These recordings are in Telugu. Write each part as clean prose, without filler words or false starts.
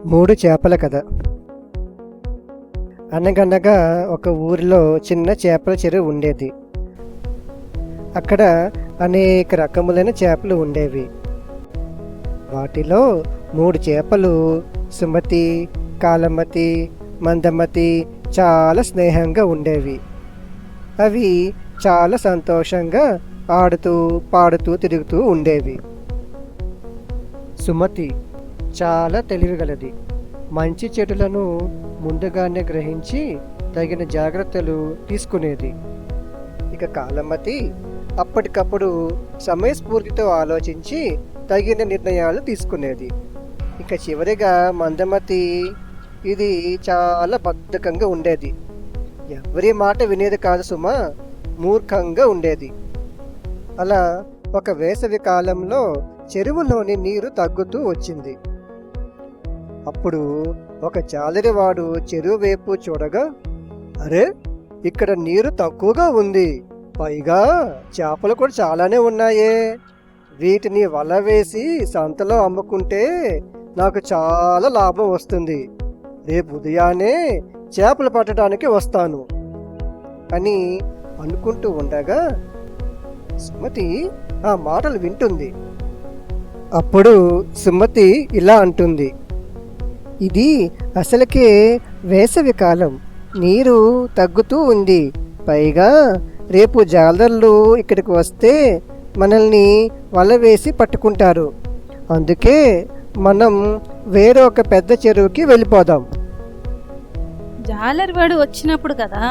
మూడు చేపల కథ. అనగనగా ఒక ఊరిలో చిన్న చేపల చెరువు ఉండేది. అక్కడ అనేక రకములైన చేపలు ఉండేవి. వాటిలో మూడు చేపలు సుమతి, కాలమతి, మందమతి చాలా స్నేహంగా ఉండేవి. అవి చాలా సంతోషంగా ఆడుతూ పాడుతూ తిరుగుతూ ఉండేవి. సుమతి చాలా తెలివిగలది. మంచి చెడులను ముందుగానే గ్రహించి తగిన జాగ్రత్తలు తీసుకునేది. ఇక కాలమతి అప్పటికప్పుడు సమయస్ఫూర్తితో ఆలోచించి తగిన నిర్ణయాలు తీసుకునేది. ఇక చివరిగా మందమతి ఇది చాలా బద్ధకంగా ఉండేది. ఎవరి మాట వినేది కాదు సుమా, మూర్ఖంగా ఉండేది. అలా ఒక వేసవి కాలంలో చెరువులోని నీరు తగ్గుతూ వచ్చింది. అప్పుడు ఒక జాలరివాడు చెరువు వైపు చూడగా, అరే, ఇక్కడ నీరు తక్కువగా ఉంది, పైగా చేపలు కూడా చాలానే ఉన్నాయే, వీటిని వల వేసి సంతలో అమ్ముకుంటే నాకు చాలా లాభం వస్తుంది, రేపు ఉదయాన్నే చేపలు పట్టడానికి వస్తాను అని అనుకుంటూ ఉండగా సుమతి ఆ మాటలు వింటుంది. అప్పుడు సుమతి ఇలా అంటుంది, ఇది అసలుకే వేసవి కాలం, నీరు తగ్గుతూ ఉంది, పైగా రేపు జాలర్లు ఇక్కడికి వస్తే మనల్ని వల వేసి పట్టుకుంటారు, అందుకే మనం వేరే ఒక పెద్ద చెరువుకి వెళ్ళిపోదాం. జాలర్ వాడు వచ్చినప్పుడు కదా,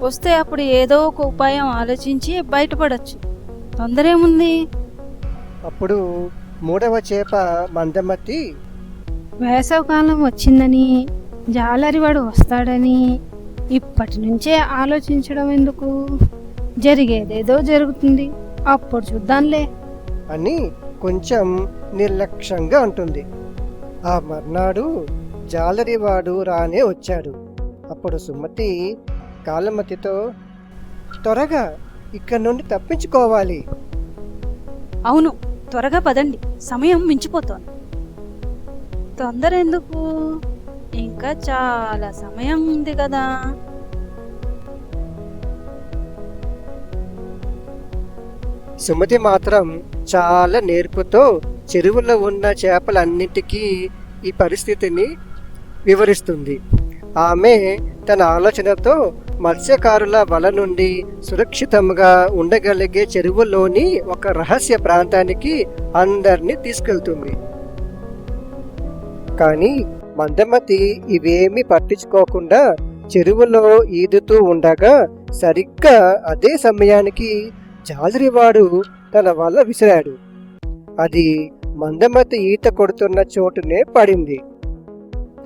వస్తే అప్పుడు ఏదో ఒక ఉపాయం ఆలోచించి బయటపడచ్చు, తొందర ఏముంది. అప్పుడు మూడవ చేప మందమతి, వేసవకాలం వచ్చిందని, జాలరివాడు వస్తాడని ఇప్పటి నుంచే ఆలోచించడం ఎందుకు, జరిగేదేదో జరుగుతుంది, అప్పుడు చూద్దాంలే అని కొంచెం నిర్లక్ష్యంగా అంటుంది. ఆ మర్నాడు జాలరివాడు రానే వచ్చాడు. అప్పుడు సుమతి కాలమతితో, త్వరగా ఇక్కడ నుండి తప్పించుకోవాలి. అవును, త్వరగా పదండి, సమయం మించిపోతోంది. తొందర ఎందుకు, ఇంకా చాలా సమయం ఉంది కదా. సుమతి మాత్రం చాలా నేర్పుతో చెరువులో ఉన్న చేపలన్నింటికీ ఈ పరిస్థితిని వివరిస్తుంది. ఆమె తన ఆలోచనతో మత్స్యకారుల వల నుండి సురక్షితంగా ఉండగలిగే చెరువులోని ఒక రహస్య ప్రాంతానికి అందరినీ తీసుకెళ్తుంది. కానీ మందమతి ఇవేమీ పట్టించుకోకుండా చెరువులో ఈదుతూ ఉండగా సరిగ్గా అదే సమయానికి జాలరివాడు తన వల విసిరాడు. అది మందమతి ఈత కొడుతున్న చోటునే పడింది.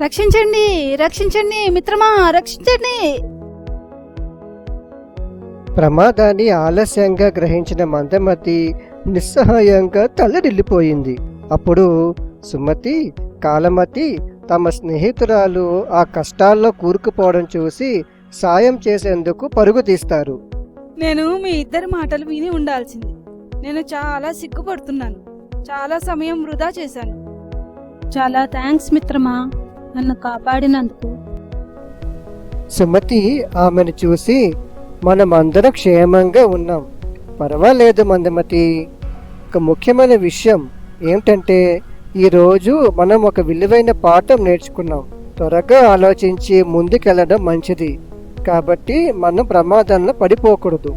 రక్షించండి, రక్షించండి మిత్రమా, రక్షించండి. ప్రమాదాన్ని ఆలస్యంగా గ్రహించిన మందమతి నిస్సహాయంగా తల్లడిల్లిపోయింది. అప్పుడు సుమతి, కాలమతి తమ స్నేహితురాలు ఆ కష్టాల్లో కూరుకుపోవడం చూసి సాయం చేసేందుకు పరుగు తీస్తారు. నేను మీ ఇద్దరి మాటలు విని ఉండాల్సింది. నేను చాలా సిగ్గుపడుతున్నాను, చాలా సమయం వృధా చేశాను. చాలా థ్యాంక్స్ మిత్రమా, నన్ను కాపాడినందుకు. సుమతి ఆమెను చూసి, మనమందరం క్షేమంగా ఉన్నాం, పర్వాలేదు మందమతి. ఒక ముఖ్యమైన విషయం ఏమిటంటే, ఈరోజు మనం ఒక విలువైన పాఠం నేర్చుకున్నాం. త్వరగా ఆలోచించి ముందుకెళ్ళడం మంచిది, కాబట్టి మనం ప్రమాదంలో పడిపోకూడదు.